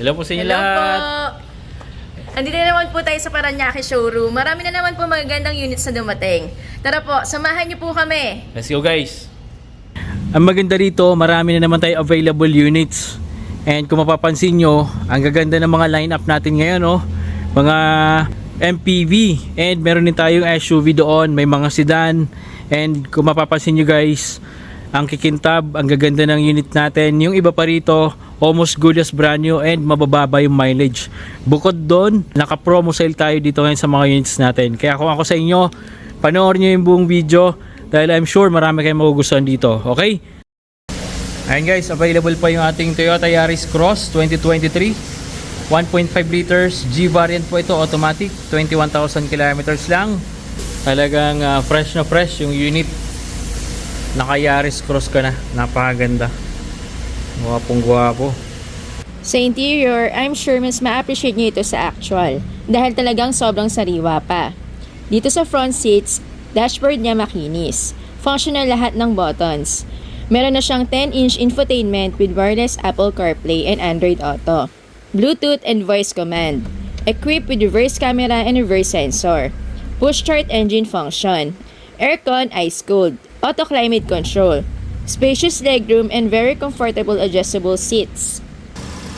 Hello po sa inyo Hello lahat. po! Andito na naman po tayo sa Parañaque showroom. Marami na naman po magagandang units na dumating. Tara po, samahan niyo po kami. Let's go guys. Ang maganda rito, marami na naman tayo available units. And kung mapapansin nyo, ang gaganda ng mga lineup natin ngayon, oh. Mga MPV. And meron din tayong SUV doon. May mga sedan. And kung mapapansin nyo guys, ang kikintab, ang gaganda ng unit natin. Yung iba pa rito, almost good as brand new and mabababa yung mileage. Bukod doon, naka-promo sale tayo dito ngayon sa mga units natin. Kaya kung ako sa inyo, panoorin nyo yung buong video dahil I'm sure marami kayong magugustuhan dito. Okay? Ayan guys, available pa yung ating Toyota Yaris Cross 2023. 1.5 liters, G variant po ito, automatic. 21,000 kilometers lang. Talagang fresh na fresh yung unit. Naka Yaris Cross ka na. Napakaganda. Gwapong gwapo. Sa interior, I'm sure mas ma-appreciate niyo ito sa actual dahil talagang sobrang sariwa pa. Dito sa front seats, dashboard niya makinis. Functional lahat ng buttons. Meron na siyang 10-inch infotainment with wireless Apple CarPlay and Android Auto, Bluetooth and voice command. Equipped with reverse camera and reverse sensor. Push start engine function. Aircon ice cooled. Auto climate control. Spacious legroom and very comfortable adjustable seats.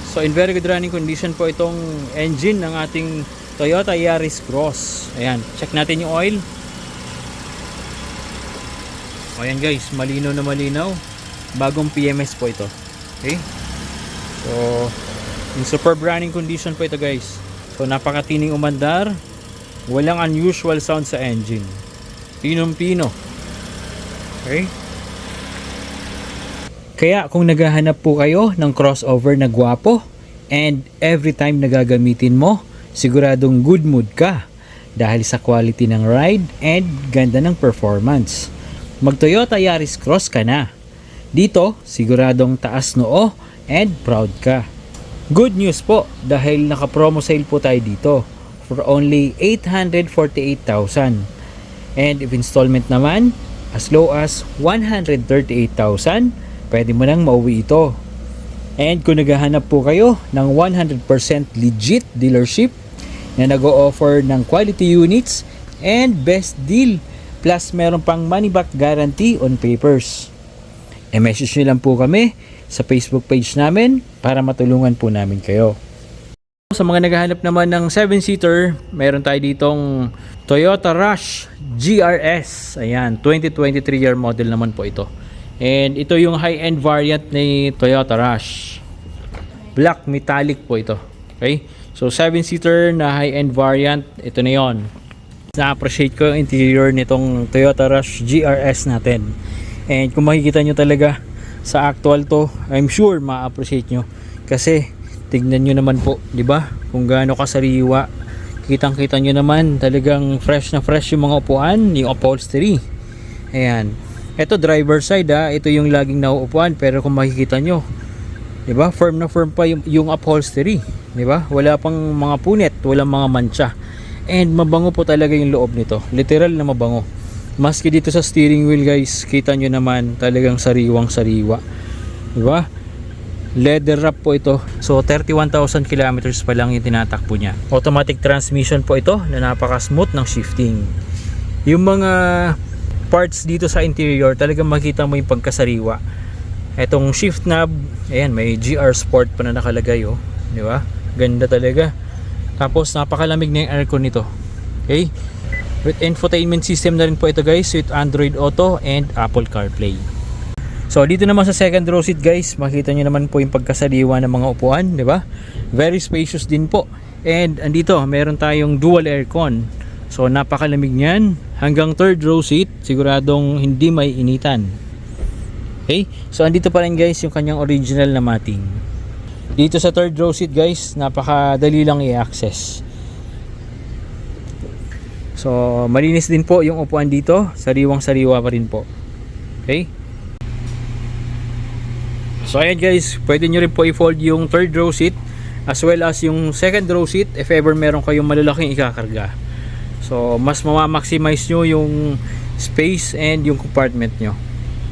So in very good running condition po itong engine ng ating Toyota Yaris Cross. Ayan, check natin yung oil. Ayan guys, malinaw na malinaw. Bagong PMS po ito. Okay? So in superb running condition po ito guys. So napakatining umandar. Walang unusual sound sa engine. Pinong-pino. Okay? Kaya kung naghahanap po kayo ng crossover na gwapo and every time nagagamitin mo, siguradong good mood ka dahil sa quality ng ride and ganda ng performance. Mag Toyota Yaris Cross ka na. Dito, siguradong taas noo and proud ka. Good news po dahil naka-promo sale po tayo dito for only 848,000. And if installment naman, as low as 138,000, pwede mo nang mauwi ito. And kung naghahanap po kayo ng 100% legit dealership na nag-o-offer ng quality units and best deal plus meron pang money back guarantee on papers, message nyo lang po kami sa Facebook page namin para matulungan po namin kayo. Sa mga naghahanap naman ng 7-seater, meron tayo ditong Toyota Rush GRS. Ayan, 2023 year model naman po ito. And ito yung high-end variant ni Toyota Rush. Black metallic po ito. Okay? So 7-seater na high-end variant, ito na yon. Na-appreciate ko yung interior nitong Toyota Rush GRS natin. And kung makikita nyo talaga sa actual to, I'm sure ma-appreciate nyo. Kasi tignan nyo naman po, di ba? Kung gaano kasariwa. Kitang-kita nyo naman, talagang fresh na fresh yung mga upuan, yung upholstery. Ayan. Ito driver side ito yung laging nauupuan pero kung makikita nyo, 'di ba? Firm na firm pa yung upholstery, 'di ba? Wala pang mga punit, walang mga mancha. And mabango po talaga yung loob nito. Literal na mabango. Maski dito sa steering wheel, guys, kita nyo naman talagang sariwang-sariwa. 'Di ba? Leather wrap po ito. So 31,000 kilometers pa lang yung tinatakbo niya. Automatic transmission po ito na napaka-smooth ng shifting. Yung mga parts dito sa interior, talagang makita mo yung pagkasariwa. Etong shift knob, ayan, may GR Sport pa na nakalagay, oh. Di ba? Ganda talaga. Tapos napakalamig na yung aircon nito. Okay? With infotainment system na rin po ito guys, with Android Auto and Apple CarPlay. So dito naman sa second row seat guys, makita nyo naman po yung pagkasariwa ng mga upuan, di ba? Very spacious din po. And andito, meron tayong dual aircon. So napakalamig niyan. Hanggang third row seat, siguradong hindi may initan. Okay? So andito pa rin guys yung kanyang original na matting. Dito sa third row seat guys, napakadali lang i-access. So malinis din po yung upuan dito. Sariwang-sariwa pa rin po. Okay? So ayan guys, pwede nyo rin po i-fold yung third row seat as well as yung second row seat if ever meron kayong malalaking ikakarga. So mas mama-maximize nyo yung space and yung compartment nyo.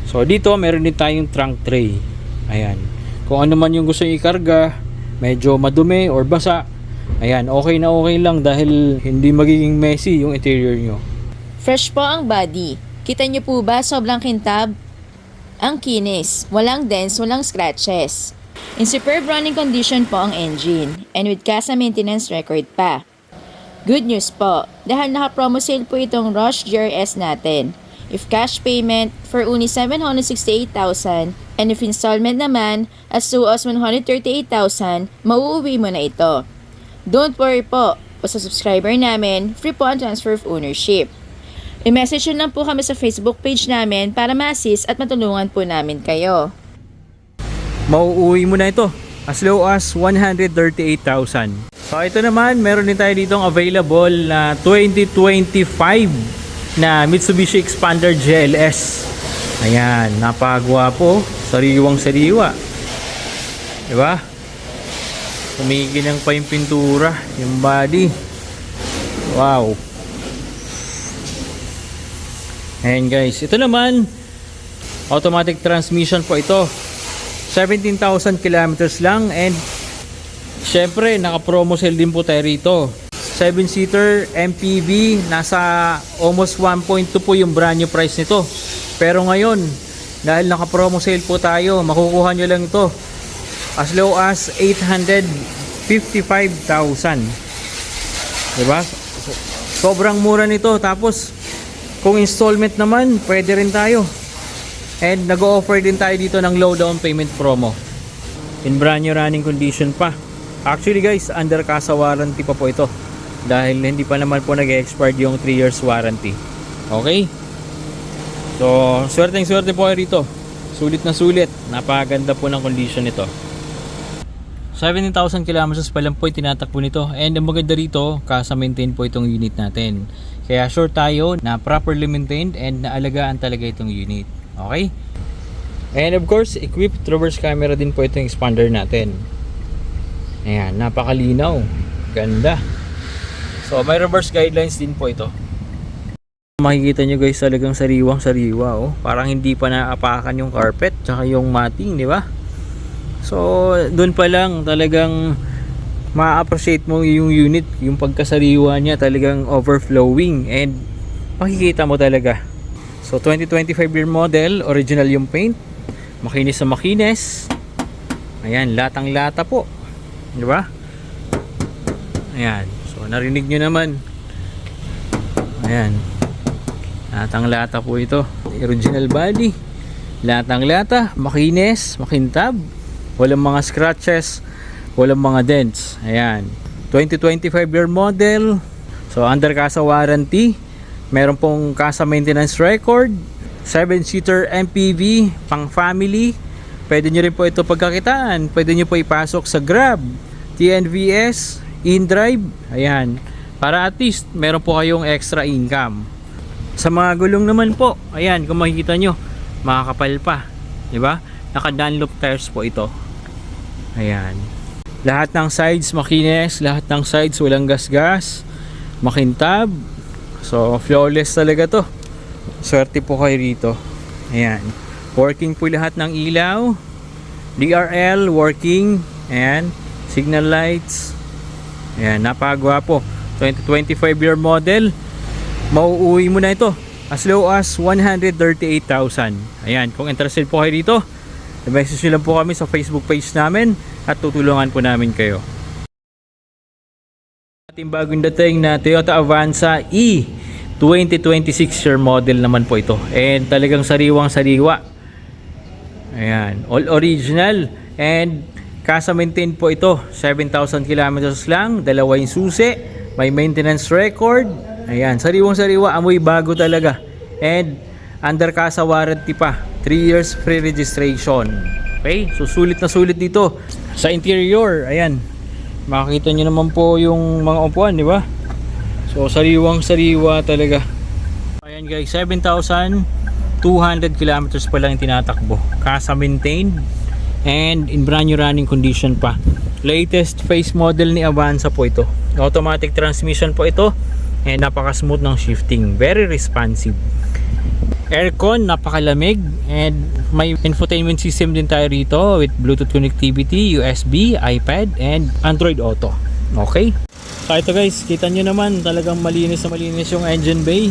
So dito meron din tayong trunk tray. Ayan. Kung ano man yung gusto nyo ikarga, medyo madumi or basa, ayan, okay na okay lang dahil hindi magiging messy yung interior nyo. Fresh po ang body. Kita niyo po ba sobrang kintab? Ang kinis. Walang dents, walang scratches. In superb running condition po ang engine and with CASA maintenance record pa. Good news po, dahil naka-promo sale po itong Rush GRS natin. If cash payment for only 768,000 and if installment naman as low as 138,000, mauuwi mo na ito. Don't worry po, sa subscriber namin, free po ang transfer of ownership. I-message nyo lang po kami sa Facebook page namin para ma-assist at matulungan po namin kayo. Mauuwi mo na ito as low as 138,000. So ito naman, meron din tayo ditong available na 2025 na Mitsubishi Expander GLS. Ayan, napakagwapo, sariwang sariwa. Diba? Kumikinang pa yung pintura, yung body. Wow. Ayan guys, ito naman automatic transmission po ito. 17,000 kilometers lang and syempre naka-promo sale din po tayo rito. 7-seater MPV, nasa almost 1.2 po yung brand new price nito. Pero ngayon, dahil naka-promo sale po tayo, makukuha nyo lang ito as low as 855,000. Diba? Sobrang mura nito. Tapos kung installment naman, pwede rin tayo. And nag-o-offer din tayo dito ng low down payment promo. In brand new running condition pa. Actually guys, under CASA warranty pa po ito. Dahil hindi pa naman po nag-expire yung 3 years warranty. Okay? So, swerte po kayo rito. Sulit na sulit. Napakaganda po ng condition nito. 17,000 kilometers pa lang po yung tinatakbo nito. And ang maganda rito, CASA maintain po itong unit natin. Kaya sure tayo na properly maintained and naalagaan talaga itong unit. Okay? And of course, equipped reverse camera din po itong expander natin. Ayan, napakalinaw. Ganda. So, may reverse guidelines din po ito. Makikita nyo guys, talagang sariwang sariwa. Oh. Parang hindi pa naapakan yung carpet tsaka yung matting, di ba? So, doon pa lang talagang ma-appreciate mo yung unit, yung pagkasariwa niya talagang overflowing and makikita mo talaga. So 2025 year model, original yung paint, makinis sa makinis. Ayan, latang lata po, di ba? Ayan, so narinig nyo naman. Ayan, latang lata po ito, original body, latang lata, makinis, makintab, walang mga scratches, walang mga dents. Ayan, 2025 year model. So under CASA warranty. Meron pong CASA maintenance record. 7-seater MPV pang family. Pwede nyo rin po ito pagkakitaan. Pwede nyo po ipasok sa Grab, TNVS, InDrive. Ayan, para at least meron po kayong extra income. Sa mga gulong naman po, ayan, kung makikita nyo, makakapal pa, diba? Naka Dunlop tires po ito. Ayan, lahat ng sides makinis, lahat ng sides walang gasgas, makintab. So flawless talaga to. Swerte po kayo rito. Ayan, working po lahat ng ilaw, DRL working, ayan, signal lights. Ayan, napakagwapo. 2025 year model. Mauuwi mo na ito as low as 138,000. Ayan, kung interested po kayo dito, i-message nyo lang po kami sa Facebook page namin at tutulungan po namin kayo. Ating bagong dating na Toyota Avanza E 2026 year model naman po ito. And talagang sariwang sariwa. Ayan, all original and CASA maintain po ito. 7,000 kilometers lang, dalawa yung susi, may maintenance record. Ayan, sariwang sariwa, amoy bago talaga. And under CASA warranty pa, 3 years free registration. Okay, so sulit na sulit dito. Sa interior, ayan, makikita nyo naman po yung mga upuan, di ba? So sariwang sariwa talaga. Ayan guys, 7,200 kilometers pa lang yung tinatakbo. CASA maintained and in brand new running condition pa. Latest face model ni Avanza po ito. Automatic transmission po ito and napaka smooth ng shifting, very responsive. Aircon, napakalamig, and may infotainment system din tayo rito with Bluetooth connectivity, USB, iPad, and Android Auto. Okay? So ito guys, kita nyo naman talagang malinis na malinis yung engine bay.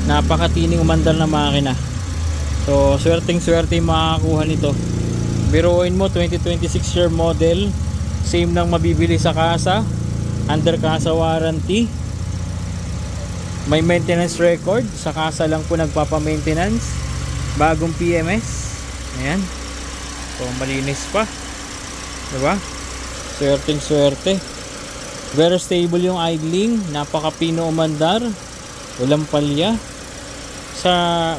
Napakatining umandar na makina. So swerteng swerte yung makakakuha nito. Biruin mo 2026 year model, same nang mabibili sa kasa, under kasa warranty. May maintenance record, sa kasa lang po nagpapa-maintenance. Bagong PMS. Ayan. So malinis pa. Diba? Swerteng swerte. Very stable yung idling, napaka-pino umandar, walang palya. Sa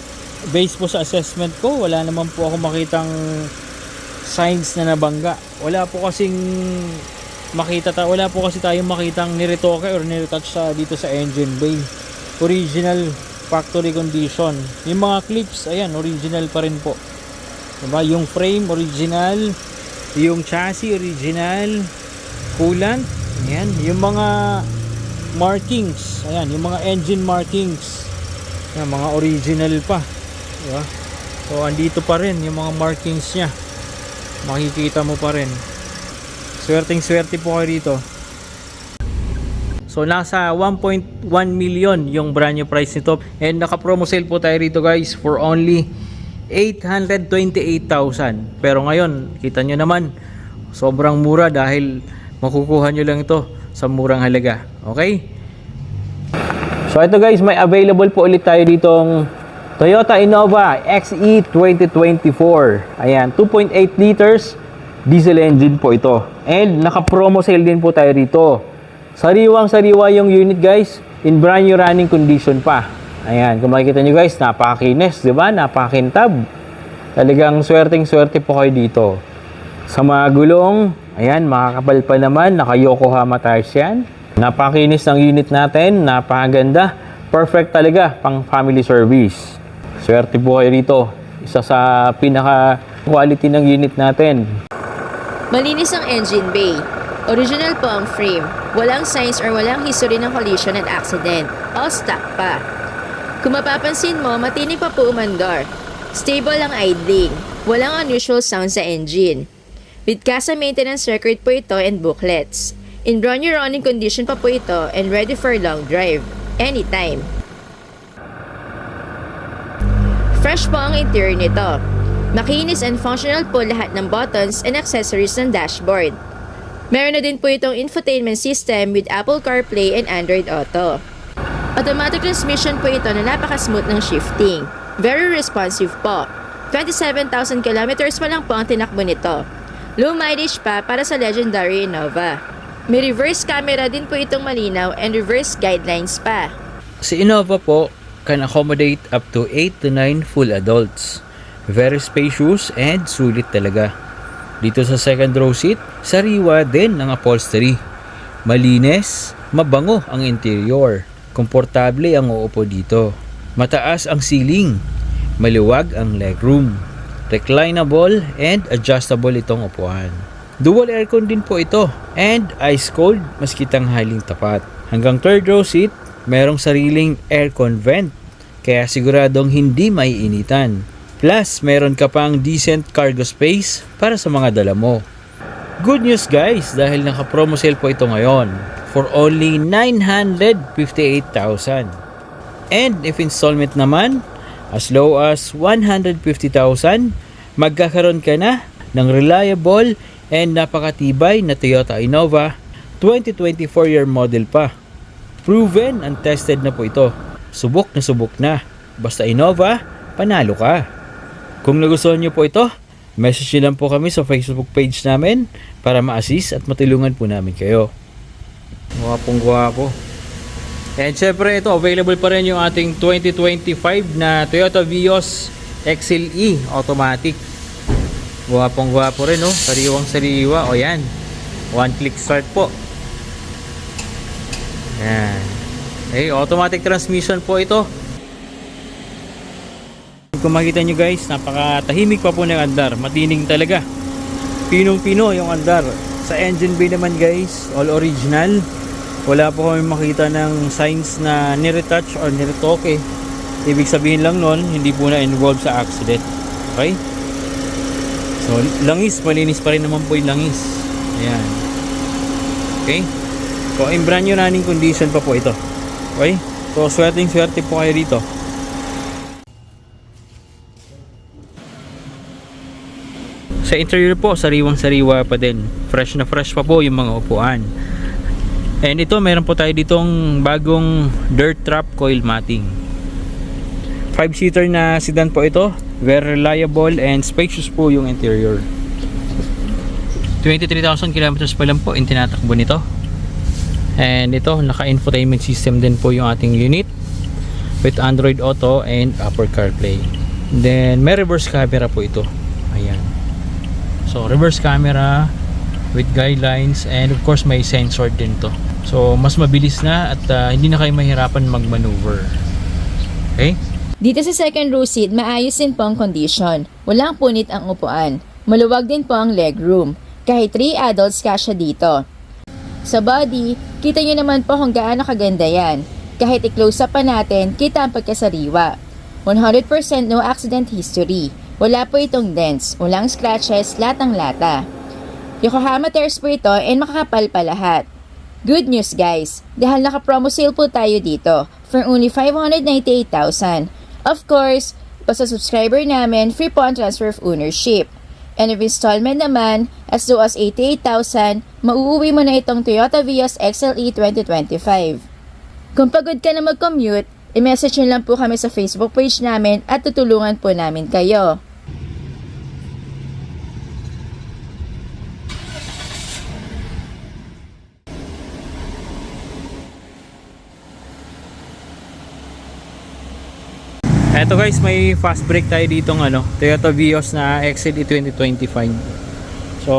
base po sa assessment ko, wala naman po ako makitang signs na nabangga. Wala po kasi tayong makitang niretoke or niretouch dito sa engine bay. Original factory condition. Yung mga clips, ayan, original pa rin po. Diba? Yung frame original, yung chassis original, coolant, ayan, yung mga markings, ayan, yung mga engine markings, ayan, mga original pa. Diba? So andito pa rin yung mga markings nya, makikita mo pa rin. Swerteng swerte po kayo rito. So nasa 1.1 million yung brand new price nito, and naka promo sale po tayo rito guys for only 828,000. Pero ngayon kita nyo naman sobrang mura dahil makukuha nyo lang ito sa murang halaga. Okay? So ito guys, may available po ulit tayo ditong Toyota Innova XE 2024. Ayan, 2.8 liters diesel engine po ito. And naka promo sale din po tayo rito. Sariwang-sariwa yung unit guys, in brand new running condition pa. Ayan, kung makikita nyo guys, napakakinis, di ba? Napakakintab. Talagang swerteng-swerte po kayo dito. Sa mga gulong, ayan, makakapal pa naman, naka Yokohama tires yan. Napakakinis ng unit natin, napakaganda. Perfect talaga pang family service. Swerte po kayo rito. Isa sa pinaka-quality ng unit natin. Malinis ang engine bay. Original po ang frame. Walang signs or walang history ng collision at accident. All stock pa. Kung mapapansin mo, matinig pa po umandar. Stable ang idling. Walang unusual sound sa engine. With CASA maintenance record po ito and booklets. In brand new running condition pa po ito and ready for long drive. Anytime. Fresh po ang interior nito. Makinis and functional po lahat ng buttons and accessories ng dashboard. Meron na din po itong infotainment system with Apple CarPlay and Android Auto. Automatic transmission po ito na napaka-smooth ng shifting. Very responsive po. 27,000 kilometers pa lang po ang tinakbo nito. Low mileage pa para sa legendary Innova. May reverse camera din po itong malinaw and reverse guidelines pa. Si Innova po can accommodate up to 8 to 9 full adults. Very spacious and sulit talaga. Dito sa second row seat, sariwa din ang upholstery. Malinis, mabango ang interior. Komportable ang uupo dito. Mataas ang ceiling. Maliwag ang legroom. Reclinable and adjustable itong upuan. Dual aircon din po ito and ice cold maski tanghaling tapat. Hanggang third row seat, merong sariling aircon vent kaya siguradong hindi maiinitan. Plus, meron ka pang decent cargo space para sa mga dala mo. Good news guys, dahil naka-promo sale po ito ngayon for only 958,000. And if installment naman, as low as 150,000, magkakaroon ka na ng reliable and napakatibay na Toyota Innova 2024 year model pa. Proven and tested na po ito. Subok na. Basta Innova, panalo ka. Kung nagustuhan nyo po ito, message nyo lang po kami sa Facebook page namin para ma-assist at matulungan po namin kayo. Gwapong gwapo. And syempre ito, available pa rin yung ating 2025 na Toyota Vios XLE automatic. Gwapong gwapo rin, no? Sariwang sariwa. O yan. One click start po. Yan. Okay, automatic transmission po ito. Kung makita nyo guys, napakatahimik pa po ng andar. Matining talaga. Pinong-pino yung andar. Sa engine bay naman guys, all original. Wala po kami makita ng signs na niretouch or niretoke. Ibig sabihin lang nun, hindi po na involved sa accident. Okay? So, langis, malinis pa rin naman po yung langis. Ayan. Okay? So, in brand new running condition pa po ito. Okay? So, swerte po kayo dito. Sa interior po, sariwang-sariwa pa din. Fresh na fresh pa po yung mga upuan. And ito, meron po tayo ditong bagong dirt trap coil matting. 5-seater na sedan po ito. Very reliable and spacious po yung interior. 23,000 kilometers pa lang po yung tinatakbo nito. And ito, naka-infotainment system din po yung ating unit with Android Auto and Apple CarPlay. Then, may reverse camera po ito. Ayan. So, reverse camera with guidelines and of course may sensor din to. So, mas mabilis na at hindi na kayo mahirapan mag-maneuver. Okay? Dito sa second row seat, maayos din po ang condition. Walang punit ang upuan. Maluwag din po ang legroom. Kahit 3 adults kasya dito. Sa body, kita nyo naman po kung gaano kaganda yan. Kahit i-close up pa natin, kita ang pagkasariwa. 100% no accident history. Wala po itong dents, walang scratches, latang lata. Yokohama tears po ito and makakapal pa lahat. Good news guys, dahil naka-promo sale po tayo dito for only 598,000. Of course, basta subscriber namin, free po ang transfer of ownership. And if installment naman, as low as 88,000, mauuwi mo na itong Toyota Vios XLE 2025. Kung pagod ka na mag-commute, i-message nyo lang po kami sa Facebook page namin at tutulungan po namin kayo. Eto guys, may fast brake tayo dito ng Toyota Vios na XLE 2025. So,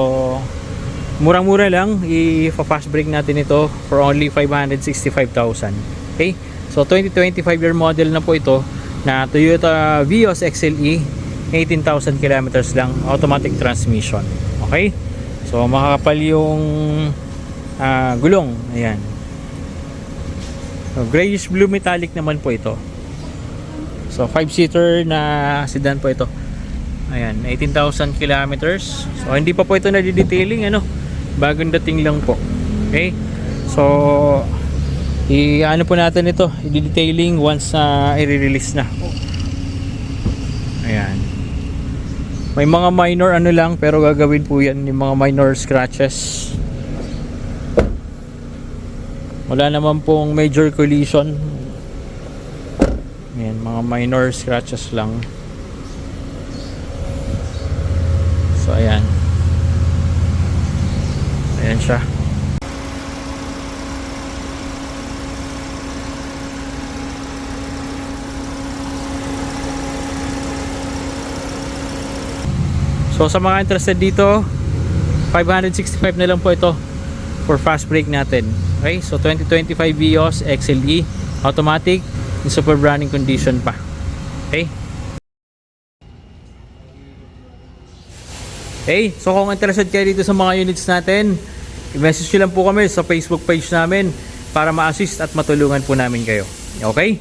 murang-mura lang i-fast brake natin ito for only 565,000. Okay? So, 2025 year model na po ito na Toyota Vios XLE, 18,000 kilometers lang, automatic transmission. Okay? So, makakapal yung gulong. Ayan. So, grayish blue metallic naman po ito. So 5-seater na sedan po ito. Ayan, 18,000 kilometers. So hindi pa po ito na-detailing bagong dating lang po. Okay? So i-ano po natin ito, i-detailing once i-release na. Ayan. May mga minor lang pero gagawin po yan, yung mga minor scratches. Wala naman pong major collision. Ayan, mga minor scratches lang. So ayan. Ayan siya. So sa mga interested dito, 565 na lang po ito for fast brake natin. Okay? So 2025 Vios XLE automatic in super running condition pa. Okay? Okay, so kung interested kayo dito sa mga units natin, i-message nyo lang po kami sa Facebook page namin para ma-assist at matulungan po namin kayo. Okay?